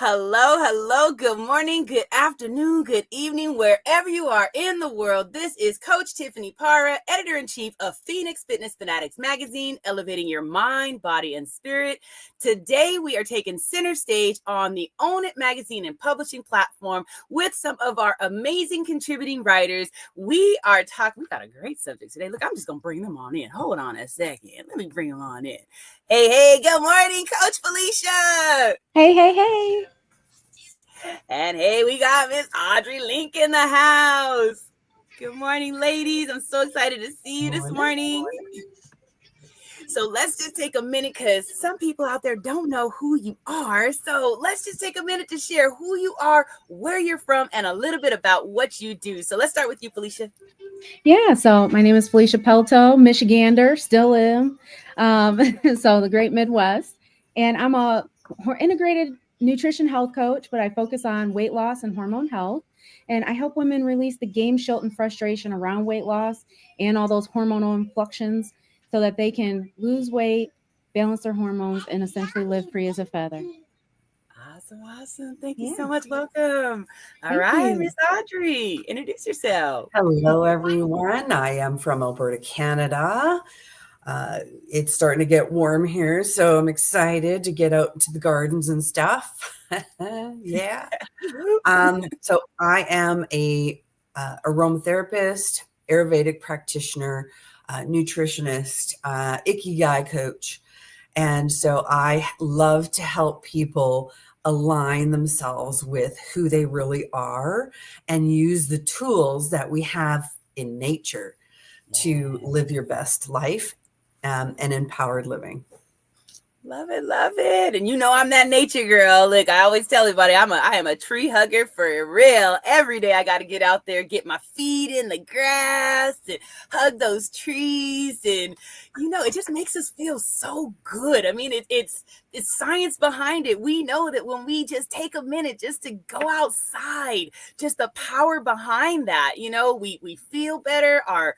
Hello, hello, good morning, good afternoon, good evening, wherever you are in the world. This is Coach Tiffany Parra, Editor-in-Chief of Phoenix Fitness Fanatics magazine, elevating your mind, body, and spirit. Today, we are taking center stage on the Own It magazine and publishing platform with some of our amazing contributing writers. We got a great subject today. Look, I'm just going to bring them on in. Hold on a second. Let me bring them on in. Hey, good morning, Coach Felicia. Hey. And hey, we got Miss Audrey Link in the house. Good morning, ladies. I'm so excited to see you this morning. So let's just take a minute because some people out there don't know who you are. So let's just take a minute to share who you are, where you're from, and a little bit about what you do. So let's start with you, Felicia. Yeah, so my name is Felicia Pelto, Michigander, still am. So the great Midwest. And I'm a integrated nutrition health coach, but I focus on weight loss and hormone health. And I help women release the game shilt and frustration around weight loss and all those hormonal influxes so that they can lose weight, balance their hormones, and essentially live free as a feather. Awesome. Thank you so much. Welcome. All right, Miss Audrey, introduce yourself. Hello, everyone. I am from Alberta, Canada. It's starting to get warm here, so I'm excited to get out into the gardens and stuff. Yeah. So I am a aromatherapist, Ayurvedic practitioner, nutritionist, Ikigai coach. And so I love to help people align themselves with who they really are and use the tools that we have in nature to live your best life and empowered living. Love it. And you know I'm that nature girl. Look, I always tell everybody I am a tree hugger for real. Every day I got to get out there, get my feet in the grass and hug those trees. And, it just makes us feel so good. I mean, it's science behind it. We know that when we just take a minute just to go outside, just the power behind that, we feel better. Our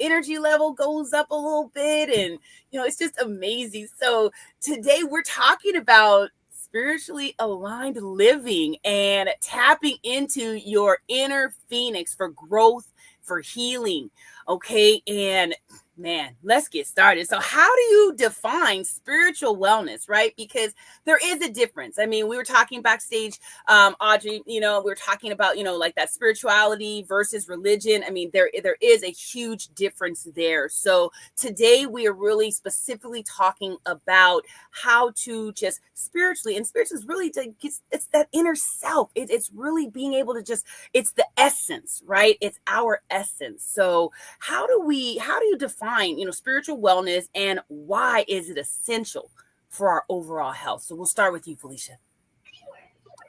energy level goes up a little bit and, it's just amazing. So today we're talking about spiritually aligned living and tapping into your inner phoenix for growth, for healing. Okay. And man, let's get started. So how do you define spiritual wellness, right? Because there is a difference. I mean, we were talking backstage, Audrey, we were talking about, like that spirituality versus religion. I mean, there is a huge difference there. So today we are really specifically talking about how to just spiritually, and spiritual is really, it's that inner self. It's really being able to it's the essence, right? It's our essence. So how do you define spiritual wellness, and why is it essential for our overall health? So we'll start with you, Felicia.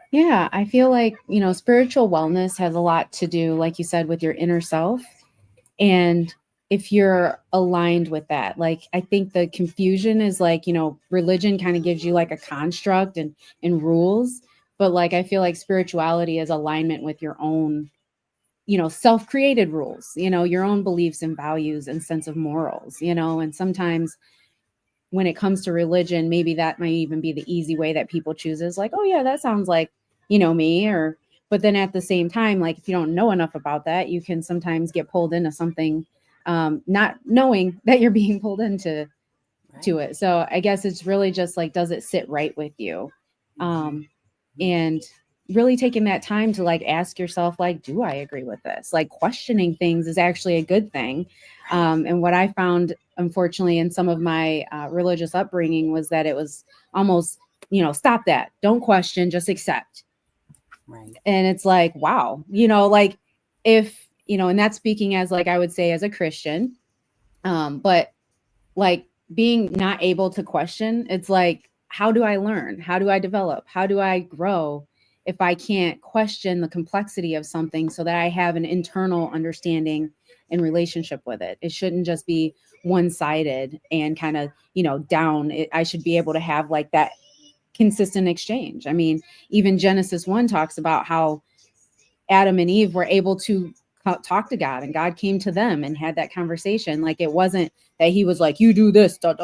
Yeah, I feel like, spiritual wellness has a lot to do, like you said, with your inner self. And if you're aligned with that, like, I think the confusion is like, religion kind of gives you like a construct and rules. But like, I feel like spirituality is alignment with your own self-created rules, your own beliefs and values and sense of morals, and sometimes when it comes to religion, maybe that might even be the easy way that people choose is like, oh yeah, that sounds like, me, but then at the same time, like if you don't know enough about that, you can sometimes get pulled into something, not knowing that you're being pulled into it. So I guess it's really just like, does it sit right with you? And really taking that time to like ask yourself, like, do I agree with this? Like questioning things is actually a good thing. And what I found, unfortunately, in some of my religious upbringing was that it was almost, stop that. Don't question, just accept. Right. And it's like, wow, like if, and that's speaking as like, I would say as a Christian, but like being not able to question, it's like, how do I learn? How do I develop? How do I grow? If I can't question the complexity of something so that I have an internal understanding and relationship with it. It shouldn't just be one-sided and kind of, down. I should be able to have like that consistent exchange. I mean, even Genesis 1 talks about how Adam and Eve were able to talk to God, and God came to them and had that conversation. Like it wasn't that he was like, you do this, So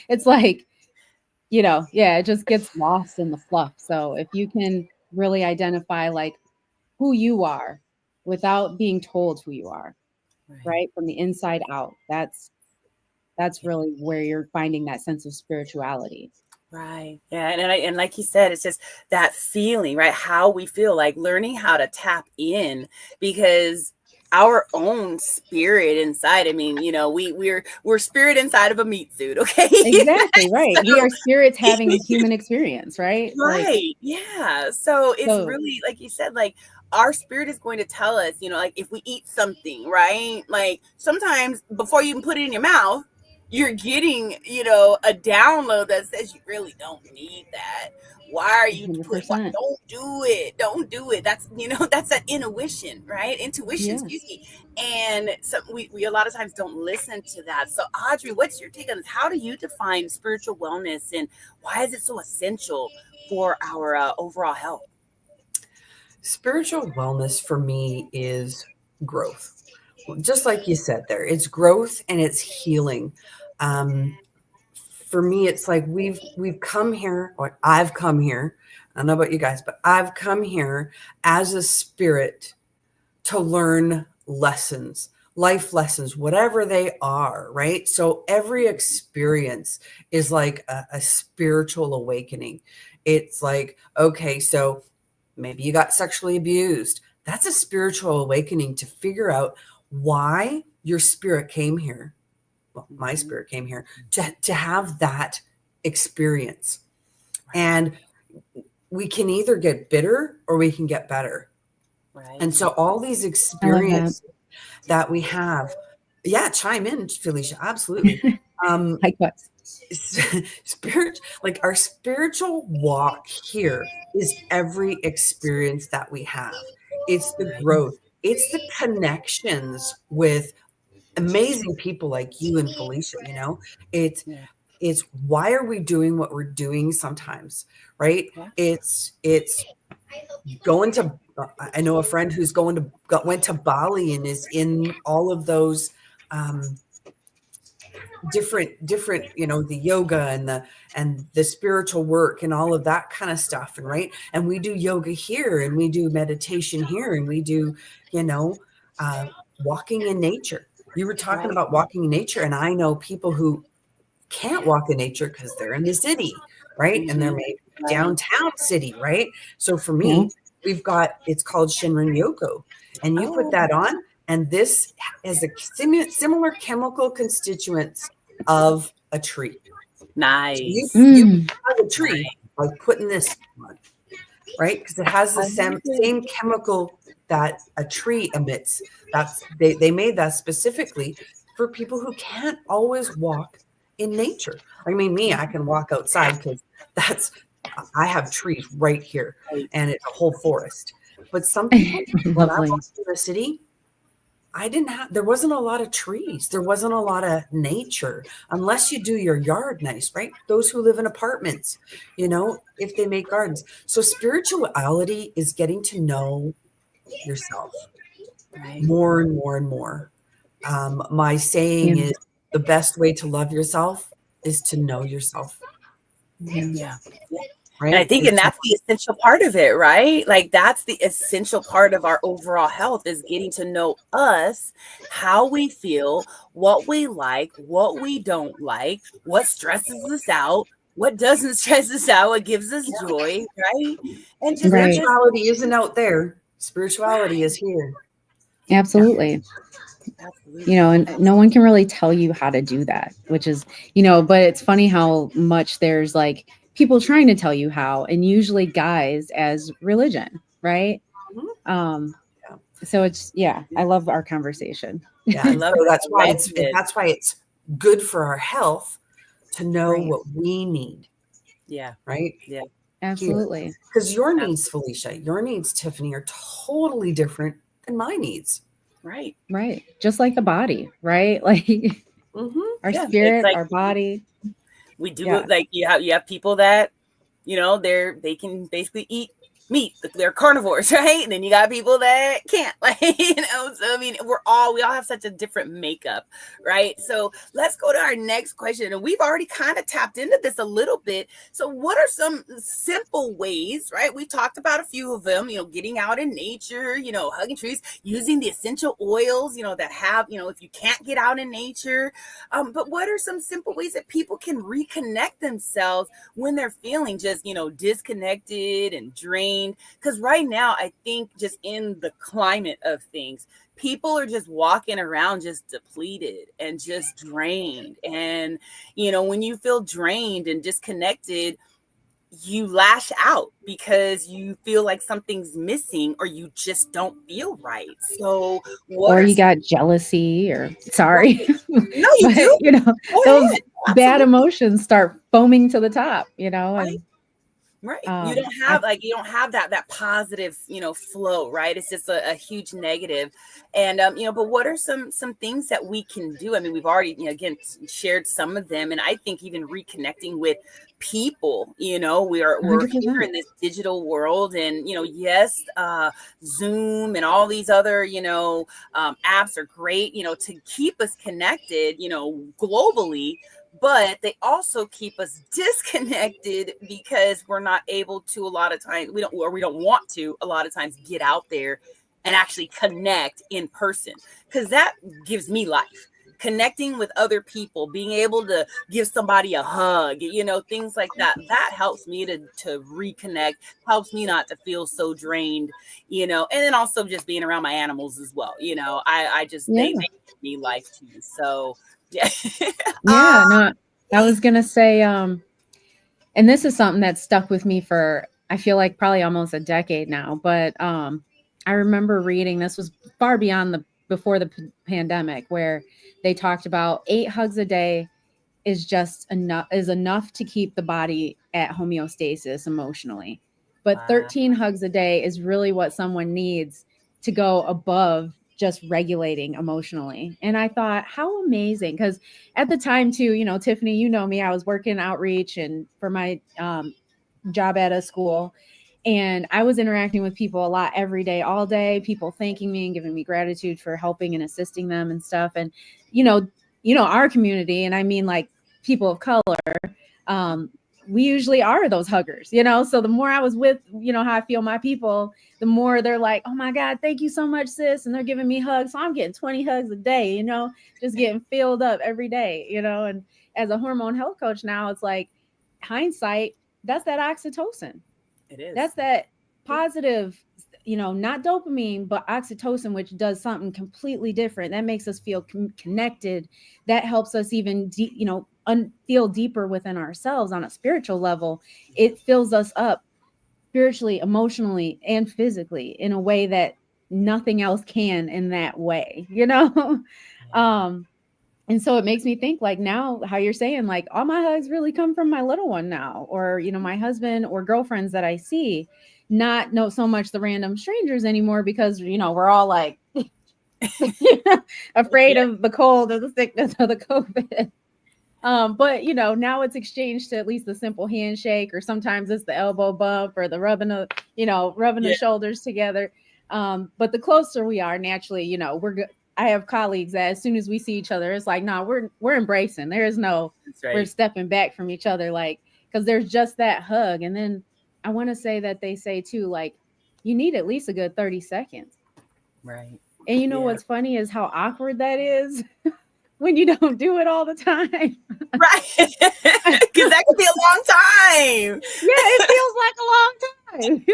it's like, it just gets lost in the fluff. So if you can really identify like who you are without being told who you are, Right. right? From the inside out, that's really where you're finding that sense of spirituality. Right. Yeah. And like you said, it's just that feeling, right? How we feel, like learning how to tap in, because our own spirit inside. I mean, we're spirit inside of a meat suit, okay? Exactly, right. We So are spirits having a human experience, right? Like, right. Yeah. So it's so really like you said, like our spirit is going to tell us, like if we eat something, right? Like sometimes before you even put it in your mouth, you're getting, a download that says you really don't need that. Why are you what 100%. don't do it? Don't do it. That's that's that intuition, right? Intuition, excuse Yes. me. And so we a lot of times don't listen to that. So Audrey, what's your take on this? How do you define spiritual wellness, and why is it so essential for our overall health? Spiritual wellness for me is growth. Just like you said there, it's growth and it's healing. Um, for me, it's like we've come here, or I've come here. I don't know about you guys, but I've come here as a spirit to learn lessons, life lessons, whatever they are, right? So every experience is like a spiritual awakening. It's like, okay, so maybe you got sexually abused. That's a spiritual awakening to figure out why your spirit came here. Well, my Mhm. spirit came here to have that experience. Right. And we can either get bitter or we can get better. Right. And so all these I love that. experiences that we have, yeah, chime in, Felicia, absolutely. Um, Likewise. spirit, like our spiritual walk here is every experience that we have. It's the Right. growth, it's the connections with amazing people like you and Felicia, it's Yeah. it's why are we doing what we're doing sometimes, right? Yeah. It's going to I know a friend who's went to Bali and is in all of those um different, the yoga and the spiritual work and all of that kind of stuff, and right, and we do yoga here and we do meditation here and we do, you know uh walking in nature. You were talking Right. about walking in nature, and I know people who can't walk in nature because they're in the city, right? And they're Hmm. maybe Right. downtown city, right? So for Yeah. me, it's called Shinrin Yoko, and you put Oh, that on, and this is a similar chemical constituents of a tree. So nice. you Mm. have a tree by putting this on, right? Because it has the I love it. same chemical that a tree emits. They made that specifically for people who can't always walk in nature. I mean, me, I can walk outside because that's I have trees right here Right. and it's a whole forest. But some people, when I Lovely. walked through the city, there wasn't a lot of trees. There wasn't a lot of nature unless you do your yard nice, right? Those who live in apartments, if they make gardens. So spirituality is getting to know yourself Right. more and more and more. My saying Yeah. is the best way to love yourself is to know yourself, Yeah. Yeah. And I right? think, and that's the essential part of it, right? Like that's the essential part of our overall health, is getting to know us, how we feel, what we like, what we don't like, what stresses us out, what doesn't stress us out, what gives us joy, right? And Right. just Spirituality isn't out there. Spirituality right. is here. Absolutely. Absolutely. And no one can really tell you how to do that, which is, but it's funny how much there's like people trying to tell you how, and usually guys as religion, right? Mhm. Um, Yeah. so yeah, I love our conversation. Yeah, I and love so it. that's I why love it. it's good for our health to know Right. what we need, Yeah. right? Yeah. Here. Absolutely. Because your needs, Absolutely. Felicia, your needs, Tiffany, are totally different than my needs. Right. Right. Just like the body, right? Like Hmm. our Yeah. It's spirit, like our body. we do Yeah. it, like you have people that, they can basically eat meat, they're carnivores, right? And then you got people that can't, like, so I mean, we all have such a different makeup, right? So let's go to our next question. And we've already kind of tapped into this a little bit. So what are some simple ways, right? We talked about a few of them, getting out in nature, hugging trees, using the essential oils, that have, if you can't get out in nature. But what are some simple ways that people can reconnect themselves when they're feeling just, disconnected and drained? Because right now, I think just in the climate of things, people are just walking around just depleted and just drained. And, when you feel drained and disconnected, you lash out because you feel like something's missing or you just don't feel right. So, what Or are you some, got jealousy, or sorry, right? No, you but do. Go those ahead. bad Absolutely. emotions start foaming to the top, Right. and Right. You I don't have that positive, flow, right? It's just a huge negative. And but what are some things that we can do? I mean, we've already, again, shared some of them. And I think even reconnecting with people, we're here 100%. in this digital world. And, yes, Zoom and all these other, apps are great, to keep us connected, globally, but they also keep us disconnected because we're not able to, a lot of times, we don't want to a lot of times get out there and actually connect in person, because that gives me life. Connecting with other people, being able to give somebody a hug, things like that helps me to reconnect, helps me not to feel so drained, and then also just being around my animals as well. I just, they Yeah. give me life too. So yeah. Yeah, no, I was gonna say, and this is something that stuck with me for, I feel like, probably almost a decade now. But I remember reading, this was far beyond the before the pandemic, where they talked about 8 hugs a day is enough to keep the body at homeostasis emotionally. But Wow. 13 hugs a day is really what someone needs to go above just regulating emotionally. And I thought, how amazing. Because at the time, too, Tiffany, you know me, I was working outreach and for my job at a school. And I was interacting with people a lot every day, all day, people thanking me and giving me gratitude for helping and assisting them and stuff. And, you know, our community, and I mean like people of color, um, we usually are those huggers, So the more I was with, how I feel my people, the more they're like, oh my God, thank you so much, sis. And they're giving me hugs. So I'm getting 20 hugs a day, just getting filled up every day, And as a hormone health coach now, it's like hindsight, that's that oxytocin. It is. That's that Yeah. positive, not dopamine, but oxytocin, which does something completely different. That makes us feel connected. That helps us even, feel deeper within ourselves on a spiritual level. It fills us up spiritually, emotionally, and physically in a way that nothing else can in that way. um, and so it makes me think, like, now how you're saying, like, all my hugs really come from my little one now, or my husband or girlfriends that I see, not no so much the random strangers anymore, because we're all like afraid Yeah. of the cold or the sickness or the COVID. But now it's exchanged to at least the simple handshake, or sometimes it's the elbow bump or the rubbing the Yeah. shoulders together. But the closer we are, naturally, we're good. I have colleagues that as soon as we see each other, it's like, nah, we're embracing. There is no, That's we're right. stepping back from each other, like, because there's just that hug. And then I want to say that they say too, like, you need at least a good 30 seconds. Right. And Yeah. what's funny is how awkward that is when you don't do it all the time. Right. Because that could be a long time. Yeah, it feels like a long time,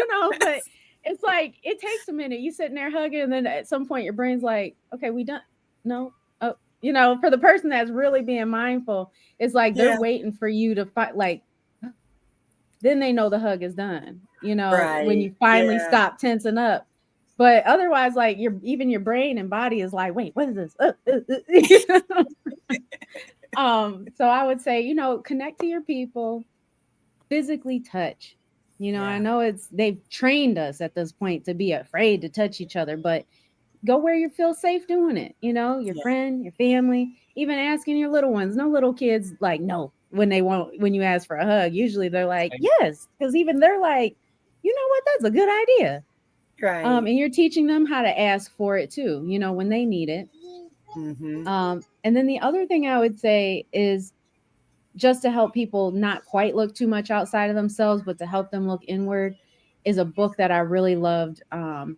but it's like it takes a minute. You sitting there hugging, and then at some point your brain's like, okay, we done. No. Oh, for the person that's really being mindful, it's like they're Yeah. waiting for you to fight, like, then they know the hug is done, when Right. you finally Yeah. stop tensing up. But otherwise, like, your brain and body is like, wait, what is this? So I would say, connect to your people, physically touch. I Yeah. know they've trained us at this point to be afraid to touch each other, but go where you feel safe doing it. Your Yeah. friend, your family, even asking your little ones. No little kids like no when they want when you ask for a hug. Usually they're like Right. yes, because even they're like, you know what, that's a good idea. Right. And you're teaching them how to ask for it too, you know, when they need it. Mm-hmm. And then the other thing I would say is just to help people not quite look too much outside of themselves, but to help them look inward, is a book that I really loved. Was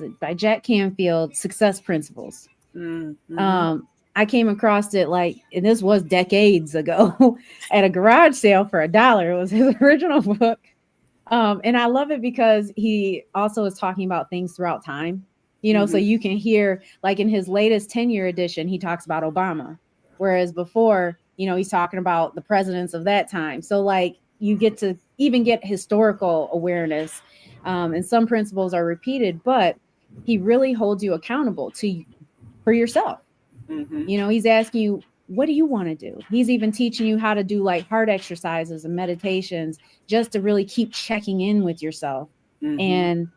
it by Jack Canfield, Success Principles? Mm-hmm. I came across it like, and this was decades ago, at a garage sale for $1. It was his original book. And I love it because he also is talking about things throughout time, you know, so Mm-hmm. you can hear, like in his latest 10-year edition, he talks about Obama, whereas before, you know, he's talking about the presidents of that time. So like you get to even get historical awareness, and some principles are repeated, but he really holds you accountable to for yourself. Mm-hmm. You know, he's asking you, what do you want to do? He's even teaching you how to do like heart exercises and meditations just to really keep checking in with yourself. Mm-hmm. And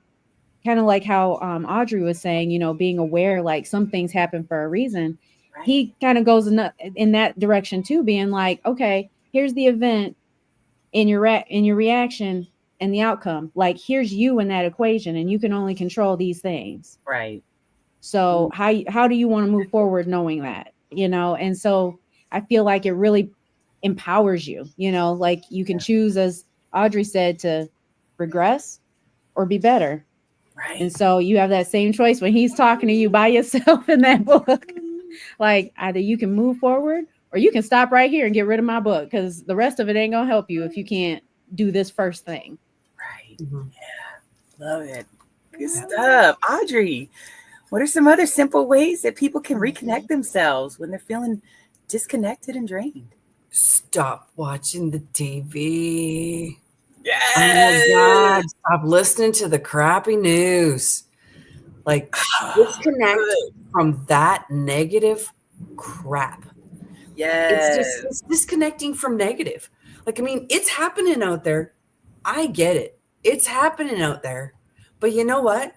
kind of like how Audrey was saying, you know, being aware, like some things happen for a reason. Right. He kind of goes in that direction too, being like, okay, here's the event in in your reaction and the outcome. Like here's you in that equation, and you can only control these things. Right. So how do you want to move forward knowing that, you know? And so I feel like it really empowers you, you know, like you can choose, as Audrey said, to regress or be better. Right. And so you have that same choice when he's talking to you by yourself in that book. Like either you can move forward or you can stop right here and get rid of my book, because the rest of it ain't gonna help you if you can't do this first thing. Right. Mhm. Yeah. Love it. Good stuff. Audrey, what are some other simple ways that people can reconnect themselves when they're feeling disconnected and drained? Stop watching the TV. Yes. Oh my God. Stop listening to the crappy news. Like, disconnect Good. from that negative crap. Yes. It's disconnecting from negative. Like, I mean, it's happening out there. I get it. It's happening out there. But you know what?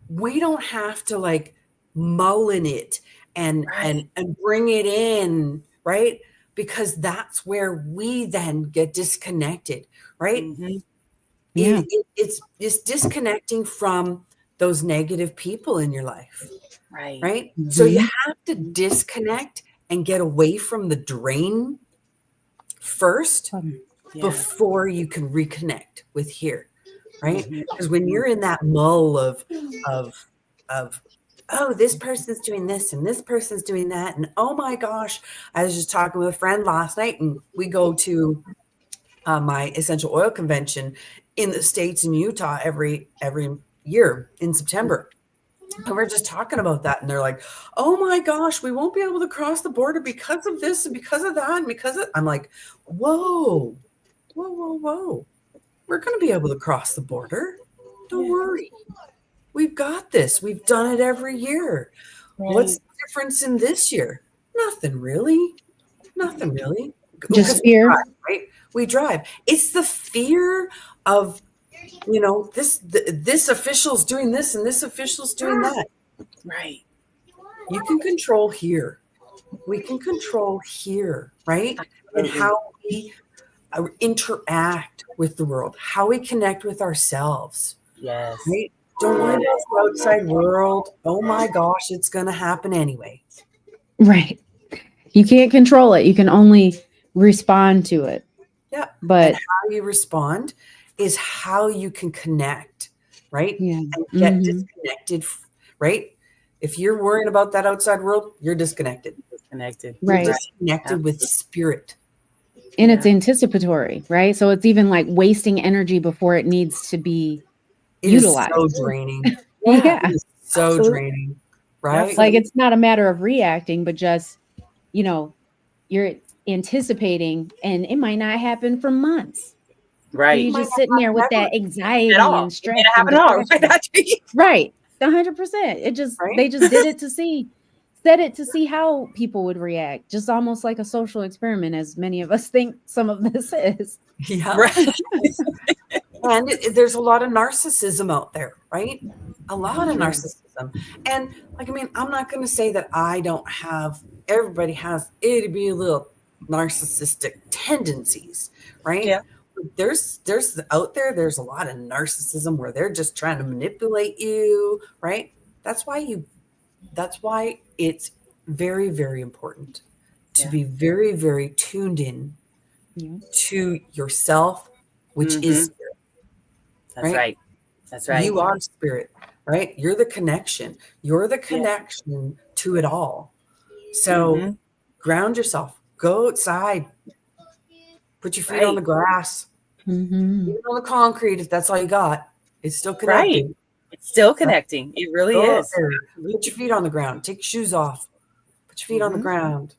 We don't have to like mull in it Right. and bring it in, right? Because that's where we then get disconnected, right? Mm-hmm. Yeah. It's disconnecting from those negative people in your life, Right. right? So you Mhm. have to disconnect and get away from the drain first Yeah. before you can reconnect with here, right? Mhm. Because when you're in that mull of oh, this person's doing this and this person's doing that, and oh my gosh, I was just talking with a friend last night, and we go to my essential oil convention in the States in Utah every year in September. And we're just talking about that. And they're like, oh my gosh, we won't be able to cross the border because of this and because of that. And because of, I'm like, whoa, whoa, whoa, whoa. We're going to be able to cross the border. Don't Yeah. worry. We've got this. We've done it every year. What's Right. the difference in this year? Nothing really. Nothing really. Just Because we fear. drive, right? We drive. It's the fear of, you know, this official's doing this and this official's doing that. Right. You can control here. We can control here, right? And Absolutely. how we interact with the world, how we connect with ourselves, Yes. right? Don't worry about the outside world. Oh my gosh, it's going to happen anyway. Right. You can't control it. You can only respond to it. Yeah. But And how you respond is how you can connect, right? yeah. And get Mhm. disconnected, right? If you're worrying about that outside world, you're disconnected. Disconnected. You're Right. disconnected with spirit. And Yeah. it's anticipatory, right? So it's even like wasting energy before it needs to be It is utilized. so draining. Yeah. It is so Absolutely. draining, right? Like it's not a matter of reacting, but just, you know, you're anticipating, and it might not happen for months. And Right. you're Might just not sitting there with happen that ever, At anxiety all. and It stress may not and happen at all. Right, depression. Audrey? Right. 100%. They right? just did it to see, said it to see how people would react. Just almost like a social experiment, as many of us think some of this is. Yeah. Right. And there's a lot of narcissism out there, right? A lot of True. narcissism. And like, I mean, I'm not going to say that I don't have, everybody has it'd be a little narcissistic tendencies, right? Yeah. there's out there, there's a lot of narcissism where they're just trying to manipulate you, right? That's why you that's why it's very, very important to Yeah. be very, very tuned in Yeah. to yourself, which is Mm-hmm. spirit, That's right? right. That's right. You are spirit, right? You're the connection. You're the Yeah. connection to it all. So Mm-hmm. ground yourself. Go outside. Put your feet on Right. the grass. Hmm. Even on the concrete, if that's all you got, it's still Right. connected. It's still Right? connecting. It really Go out is. there. Put your Absolutely. feet on the ground. Take your shoes off. Put your feet on the Mm-hmm. ground.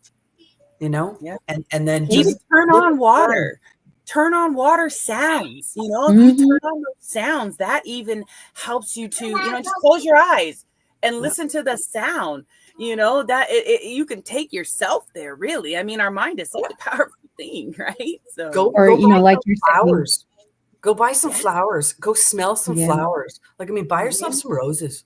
You know, Yeah. and then Even just turn look on at the sun. water. Turn on water sounds. If you Hmm. turn on those sounds, that even helps you to, just close your eyes and Yeah. listen to the sound. That you can take yourself there, really. I mean, our mind is such Yeah. a powerful thing, right? So, Go Or, go buy like some you're saying, flowers. Go buy some yeah. flowers. Go smell some yeah. flowers. Like, I mean, buy yourself Mm-hmm. some roses.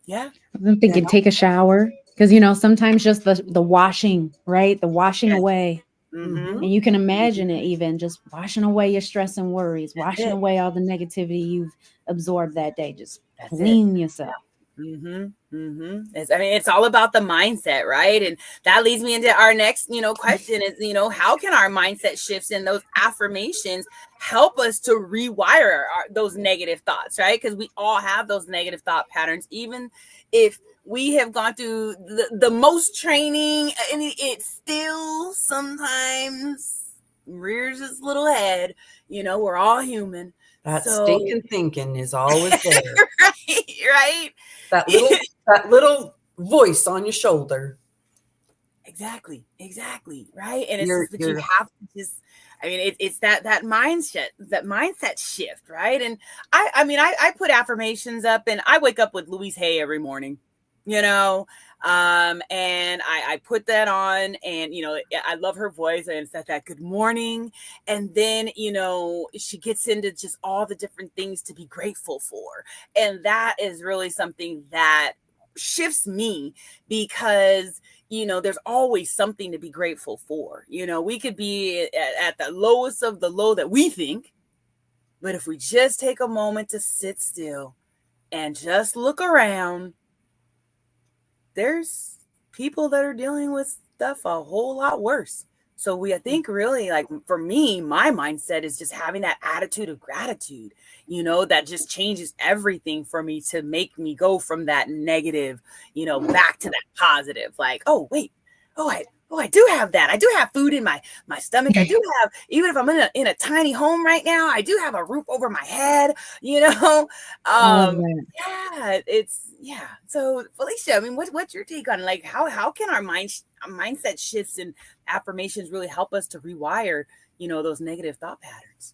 Yeah. I'm You thinking know? take a shower because sometimes just the washing, right? The washing Yes. away. Mm-hmm. Mm-hmm. And you can imagine it even just washing away your stress and worries, That's washing it. away all the negativity you've absorbed that day. Just That's it. clean yourself. Mm-hmm. Mm-hmm. It's all about the mindset, right? And that leads me into our next, question is, how can our mindset shifts and those affirmations help us to rewire those negative thoughts, right? Because we all have those negative thought patterns, even if we have gone through the most training, and it still sometimes rears its little head. We're all human. That So, stinking thinking is always there. right? That little voice on your shoulder. Exactly, right? And it's You're just, but you you're have to just, I mean, it's that mindset shift, right? And I put affirmations up, and I wake up with Louise Hay every morning, you know, and I put that on, and I love her voice, and it's that good morning, and then she gets into just all the different things to be grateful for, and that is really something that shifts me because there's always something to be grateful for. We could be at the lowest of the low that we think, but if we just take a moment to sit still and just look around, there's people that are dealing with stuff a whole lot worse. So I think really, like, for me, my mindset is just having that attitude of gratitude, that just changes everything for me to make me go from that negative, back to that positive. Like, oh, wait, I do have that. I do have food in my stomach. I do have, even if I'm in a tiny home right now, I do have a roof over my head, you know. I love Um, that. yeah. So, Felicia, I mean, what's your take on, like, how can our mindset shifts and affirmations really help us to rewire, those negative thought patterns?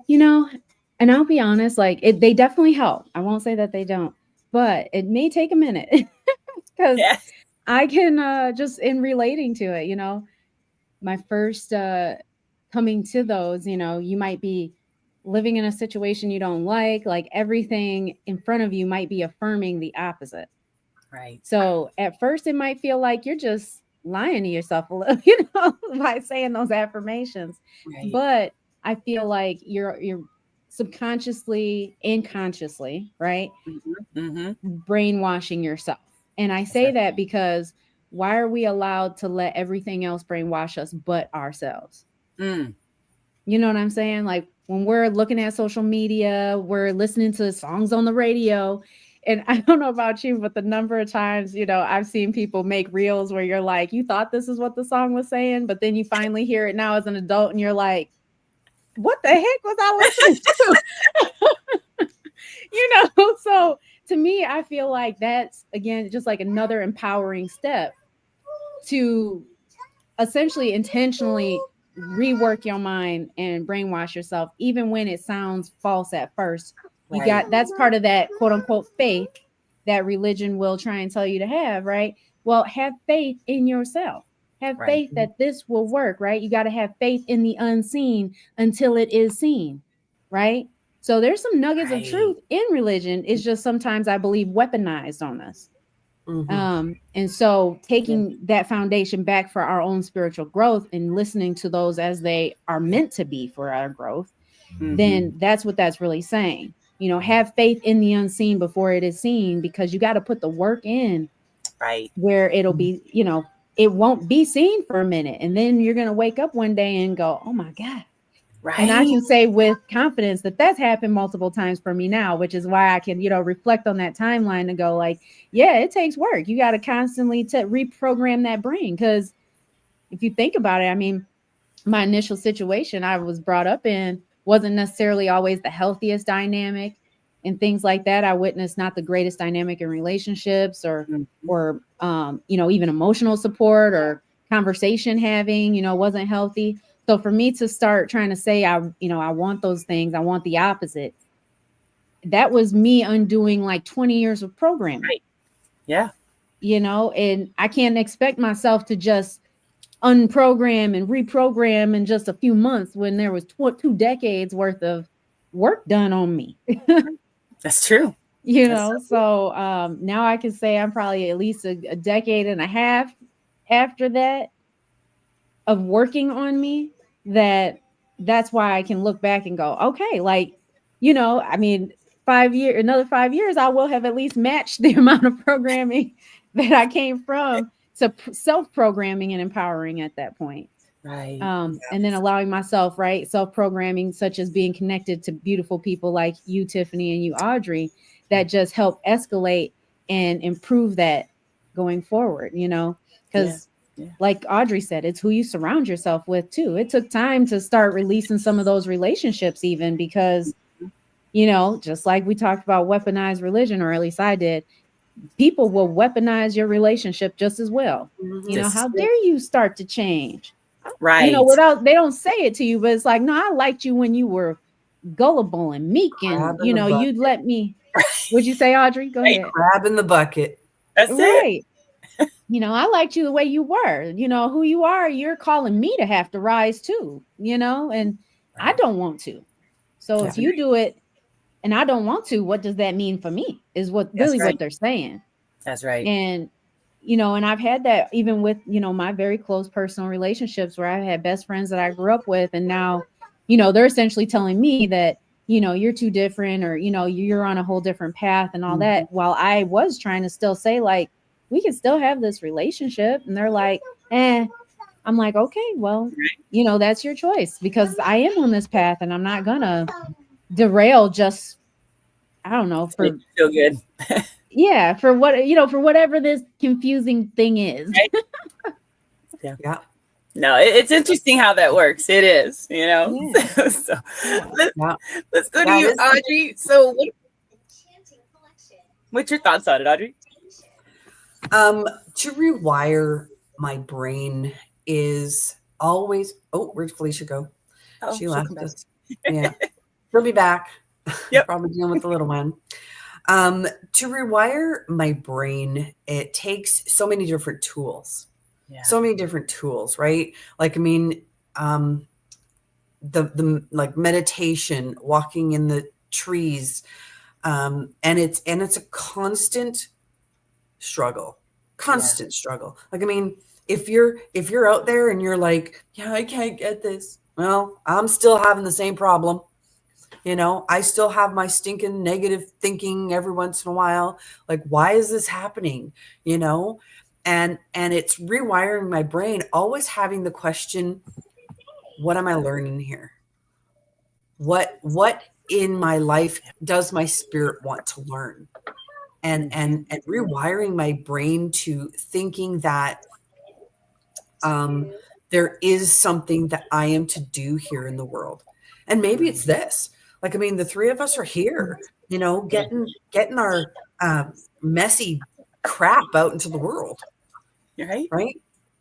You know, and I'll be honest, like they definitely help. I won't say that they don't, but it may take a minute because Yes. I can just in relating to it, my first coming to those, you might be living in a situation you don't like everything in front of you might be affirming the opposite. Right. So at first it might feel like you're just lying to yourself a little, by saying those affirmations. Right. But I feel like you're subconsciously and consciously, right? Mm-hmm. Mm-hmm. Brainwashing yourself. And I That's say right. that because why are we allowed to let everything else brainwash us but ourselves? Mm. You know what I'm saying? Like when we're looking at social media, we're listening to songs on the radio. And I don't know about you, but the number of times, I've seen people make reels where you're like, you thought this is what the song was saying, but then you finally hear it now as an adult and you're like, what the heck was I listening to? So to me, I feel like that's again just like another empowering step to essentially intentionally rework your mind and brainwash yourself, even when it sounds false at first. Right. That's part of that quote unquote faith that religion will try and tell you to have, right? Well, have faith in yourself. Have Right. faith that this will work, right? You got to have faith in the unseen until it is seen, right? So there's some nuggets of Right. truth in religion. It's just sometimes I believe weaponized on us. And so taking that foundation back for our own spiritual growth and listening to those as they are meant to be for our growth, then that's what that's really saying. You know, have faith in the unseen before it is seen, because you got to put the work in, Right. where it'll be, you know, it won't be seen for a minute. And then you're going to wake up one day and go, oh my God. Right. And I can say with confidence that that's happened multiple times for me now, which is why I can, you know, reflect on that timeline and go like, yeah, it takes work. You got to constantly reprogram that brain. Because if you think about it, I mean, my initial situation I was brought up in wasn't necessarily always the healthiest dynamic and things like that. I witnessed not the greatest dynamic in relationships or you know, even emotional support or conversation having, you know, wasn't healthy. So for me to start trying to say you know, I want those things, I want the opposite, that was me undoing like 20 years of programming. Right. Yeah. You know, and I can't expect myself to just unprogram and reprogram in just a few months when there was 2 decades worth of work done on me. That's true. You That's know, so now I can say I'm probably at least a decade and a half after that of working on me, that's why I can look back and go, okay, like, you know, I mean, another 5 years, I will have at least matched the amount of programming that I came from to self-programming and empowering at that point. right. And then allowing myself, right, self-programming, such as being connected to beautiful people like you, Tiffany, and you, Audrey, that just help escalate and improve that going forward, you know, because like Audrey said, it's who you surround yourself with too. It took time to start releasing some of those relationships, even because, you know, just like we talked about weaponized religion, or at least I did, people will weaponize your relationship just as well. You know, how dare you start to change? Right. You know, without, they don't say it to you, but it's like, no, I liked you when you were gullible and meek, and you know, you'd let me. Would you say, Audrey? Go ahead. Crab in the bucket. That's right. You know, I liked you the way you were. You know, who you are, you're calling me to have to rise too, you know, and I don't want to. So if you do it and I don't want to, what does that mean for me? Is what really what they're saying. That's right. And, you know, and I've had that even with, you know, my very close personal relationships where I've had best friends that I grew up with. And now, you know, they're essentially telling me that, you know, you're too different, or, you know, you're on a whole different path and all that. While I was trying to still say, like, we can still have this relationship. And they're like, I'm like, okay, well, you know, that's your choice, because I am on this path and I'm not gonna derail just, I don't know, for feel good. yeah, for what, you know, for whatever this confusing thing is. Yeah. No, it's interesting how that works. It is, you know. Yeah. So let's go to you, Audrey. So what's your thoughts on it, Audrey? To rewire my brain is always. Oh, where'd Felicia go? She left us. Yeah, she'll be back. Yep. Probably dealing with the little one. To rewire my brain, it takes so many different tools. Yeah. So many different tools, right? Like, I mean, the like meditation, walking in the trees, and it's a constant struggle. Like, I mean, if you're out there and you're like, yeah, I can't get this. Well, I'm still having the same problem. You know, I still have my stinking negative thinking every once in a while. Like, why is this happening? You know, and it's rewiring my brain, always having the question, what am I learning here? What in my life does my spirit want to learn? And rewiring my brain to thinking that there is something that I am to do here in the world. And maybe it's this. Like, I mean, the three of us are here, you know, getting our messy crap out into the world. Right. Like,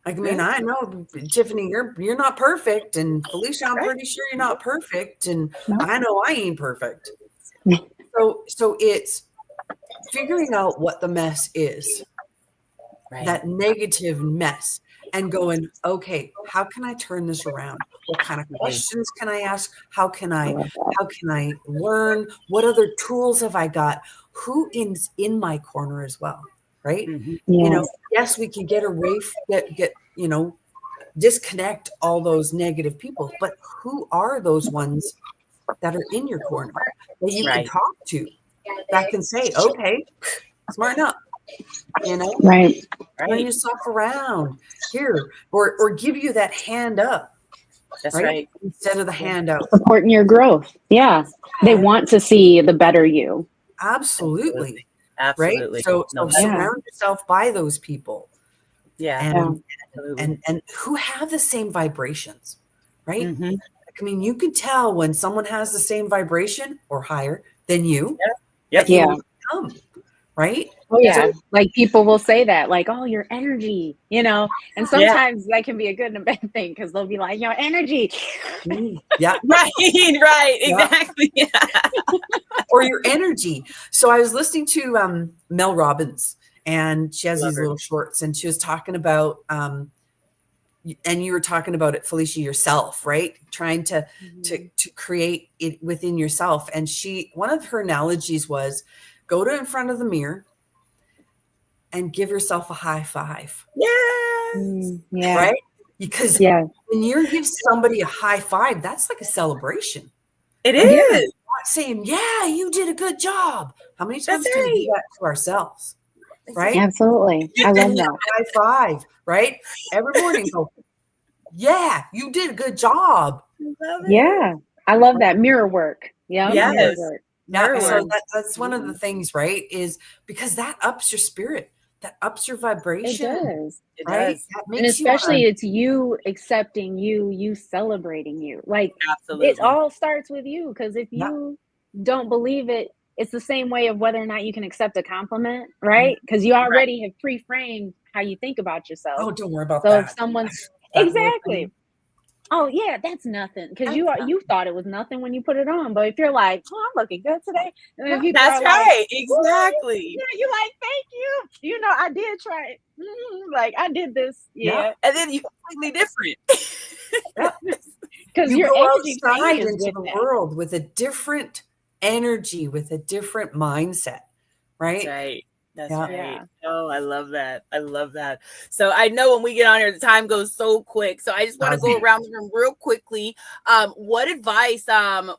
I mean, I know, Tiffany, you're not perfect, and Felicia, I'm pretty sure you're not perfect, and I know I ain't perfect. So it's figuring out what the mess is, that negative mess, and going, okay, how can I turn this around? What kind of questions can I ask? How can I learn? What other tools have I got? Who is in my corner as well, right? Yeah. Yes, we can get away, get, disconnect all those negative people, but who are those ones that are in your corner that you can Right. talk to, that can say, okay, smarten up, Right. turn Right. yourself around here, or give you that hand up, That's right? right. Instead of the handout. Supporting your growth. Yeah. They Yeah, want to see the better you. absolutely. Right. Absolutely. So No, surround yourself by those people, yeah. Yeah. and Absolutely. and who have the same vibrations, right? Mm-hmm. I mean, you can tell when someone has the same vibration or higher than you, Yep. that you Yeah. want to come, right? Oh yeah. So Like people will say that, like, oh, your energy, and Yeah. sometimes that can be a good and a bad thing because they'll be like, your energy. yeah, Right. Right. yeah, Exactly. Yeah. or your energy. So I was listening to Mel Robbins, and she has Love these her. little shorts, and she was talking about and you were talking about it, Felicia, yourself, right? Trying to create it within yourself. And one of her analogies was, go to in front of the mirror and give yourself a high five, Yes. Yeah. right? Because Yeah. when you give somebody a high five, that's like a celebration. It Right? Yeah. is. Not saying, yeah, you did a good job. How many That's times do we do right. that to ourselves? Right? Absolutely. Give I love them that. high five, right? Every morning, go, yeah, you did a good job. Love it. Yeah. I love that mirror work. Yeah. Yeah. Mirror Yes. work. Yeah, Mirror so work. that's one of the things, right? Is because that ups your spirit, that ups your It vibration, does. It right? does. That And makes you especially want it's you accepting you celebrating you. Like it Absolutely. all starts with you. Because if yeah, you don't believe it, it's the same way of whether or not you can accept a compliment, mm, right? Because you Right. already have pre-framed how you think about yourself. oh, don't worry about So if that. someone's That little exactly, thing. oh yeah, that's nothing. Because That's you thought it was nothing when you put it on. But if you're like, oh, I'm looking good today, and then yeah, people That's are like, right. woo, Exactly. yeah, you like, thank you. I did try it. Like I did this. yeah. Yeah. And then you completely different. Yeah. Because You your go energy outside changes into with the that. world with a different energy, with a different mindset, That's right? right. That's Yeah. right. Yeah. Oh, I love that. I love that. So I know when we get on here, the time goes so quick. So I just want to go around the room real quickly. What advice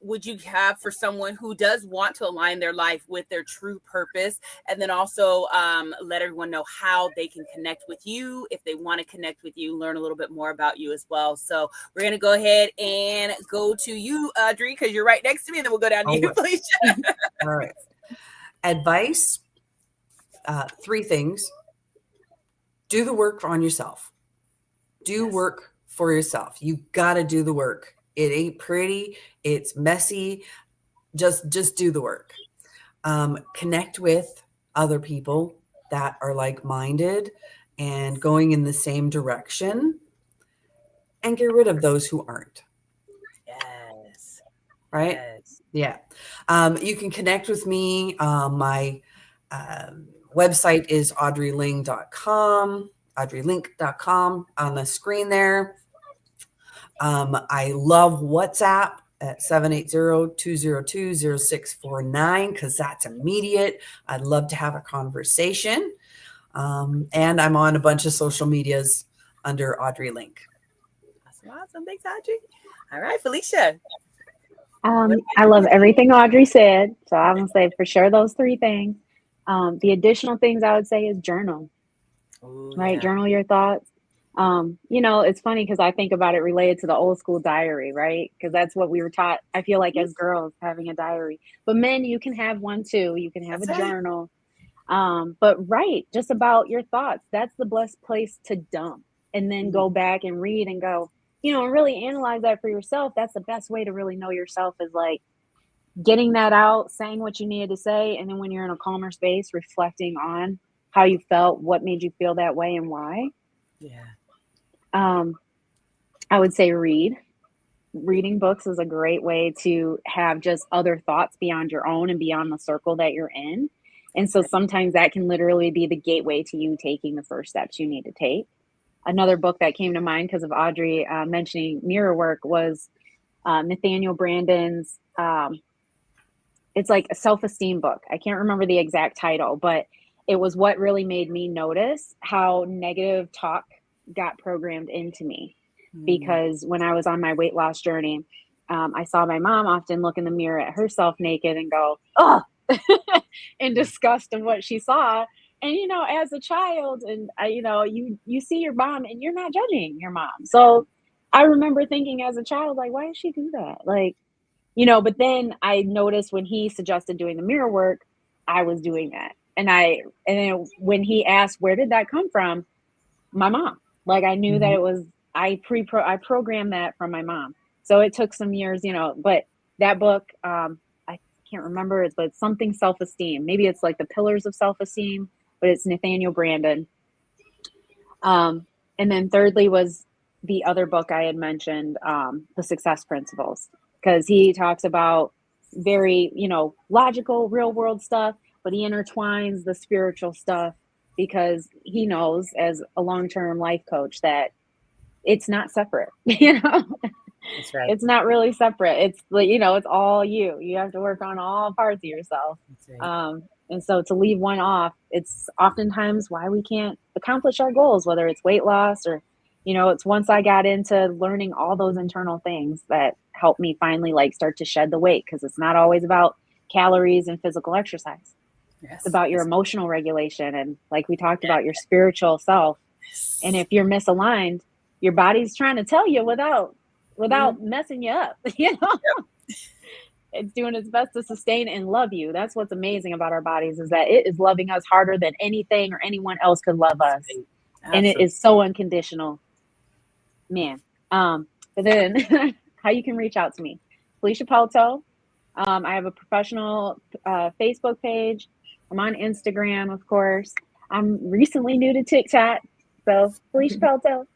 would you have for someone who does want to align their life with their true purpose, and then also let everyone know how they can connect with you if they want to connect with you, learn a little bit more about you as well. So we're gonna go ahead and go to you, Audrey, because you're right next to me, and then we'll go down to All you, right. Felicia. All right. Advice, three things. Do the work on yourself. Do Yes. work for yourself. You got to do the work. It ain't pretty. It's messy. Just do the work. Connect with other people that are like-minded and going in the same direction, and get rid of those who aren't. Yes. Right? Yes. Yeah. You can connect with me. My website is audreyling.com, audreylink.com on the screen there. I love WhatsApp at 780-202-0649 because that's immediate. I'd love to have a conversation. And I'm on a bunch of social medias under Audrey Link. Awesome. Thanks, Audrey. All right, Felicia. I love everything Audrey said. So I'm gonna say for sure those three things. The additional things I would say is journal, Ooh, right? yeah. Journal your thoughts. It's funny because I think about it related to the old school diary, right? Because that's what we were taught. I feel like as girls having a diary, but men, you can have one too. You can have That's a right. journal. But right, just about your thoughts. That's the best place to dump and then go back and read and go, and really analyze that for yourself. That's the best way to really know yourself is like getting that out, saying what you needed to say, and then when you're in a calmer space, reflecting on how you felt, what made you feel that way, and why. Yeah. I would say read. Reading books is a great way to have just other thoughts beyond your own and beyond the circle that you're in. And so sometimes that can literally be the gateway to you taking the first steps you need to take. Another book that came to mind because of Audrey mentioning mirror work was Nathaniel Brandon's it's like a self-esteem book. I can't remember the exact title, but it was what really made me notice how negative talk got programmed into me. Because when I was on my weight loss journey, I saw my mom often look in the mirror at herself naked and go, oh, in disgust of what she saw. And, you know, as a child, and you know, you see your mom and you're not judging your mom. So I remember thinking as a child, like, why does she do that? Like, you know, but then I noticed when he suggested doing the mirror work, I was doing that. And then when he asked, where did that come from? My mom. Like, I knew that it was, I programmed that from my mom. So it took some years, you know, but that book, I can't remember it, but it's something self-esteem. Maybe it's like the pillars of self-esteem, but it's Nathaniel Branden. And then thirdly was the other book I had mentioned, The Success Principles, because he talks about very, you know, logical, real world stuff, but he intertwines the spiritual stuff because he knows as a long-term life coach that it's not separate, you know. That's right. It's not really separate. It's like, you know, it's all you. You have to work on all parts of yourself. That's right. And so to leave one off, it's oftentimes why we can't accomplish our goals, whether it's weight loss or, you know, it's once I got into learning all those internal things that helped me finally like start to shed the weight, because it's not always about calories and physical exercise. Yes. It's about your emotional regulation. And like we talked about, your spiritual self. And if you're misaligned, your body's trying to tell you without messing you up, you know. It's doing its best to sustain and love you. That's what's amazing about our bodies, is that it is loving us harder than anything or anyone else could love us. Absolutely. And it is so unconditional, man. But then how you can reach out to me, Felicia Pelto. I have a professional Facebook page. I'm on Instagram, of course. I'm recently new to TikTok, so Felicia Pelto.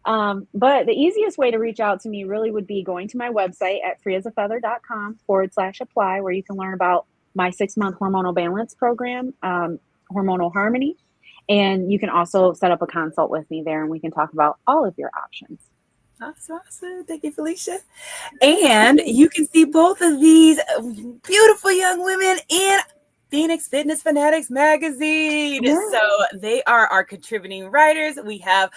But the easiest way to reach out to me really would be going to my website at freeasafeather.com/apply, where you can learn about my 6-month hormonal balance program, Hormonal Harmony. And you can also set up a consult with me there, and we can talk about all of your options. Awesome. Thank you, Felicia. And you can see both of these beautiful young women in Phoenix Fitness Fanatics magazine. Yeah. So they are our contributing writers. We have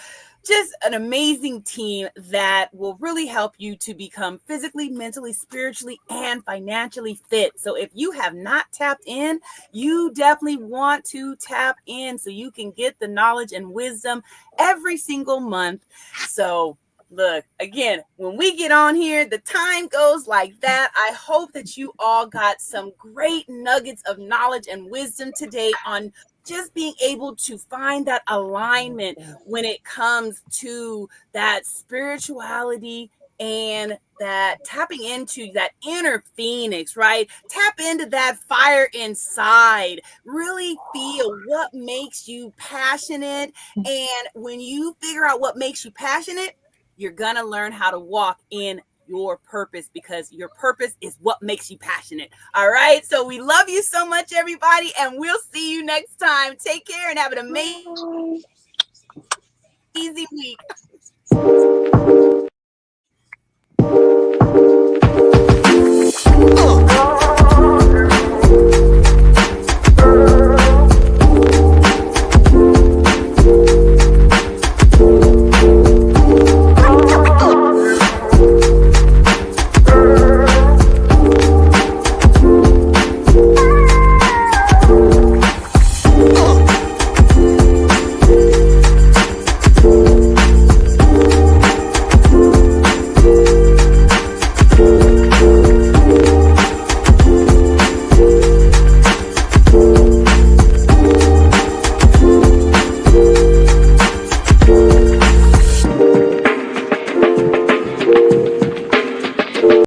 just an amazing team that will really help you to become physically, mentally, spiritually, and financially fit. So if you have not tapped in, you definitely want to tap in so you can get the knowledge and wisdom every single month. So look, again, when we get on here, the time goes like that. I hope that you all got some great nuggets of knowledge and wisdom today on just being able to find that alignment when it comes to that spirituality and that tapping into that inner phoenix, right? Tap into that fire inside. Really feel what makes you passionate. And when you figure out what makes you passionate, you're going to learn how to walk in your purpose, because your purpose is what makes you passionate. All right. So we love you so much, everybody. And we'll see you next time. Take care and have an amazing week.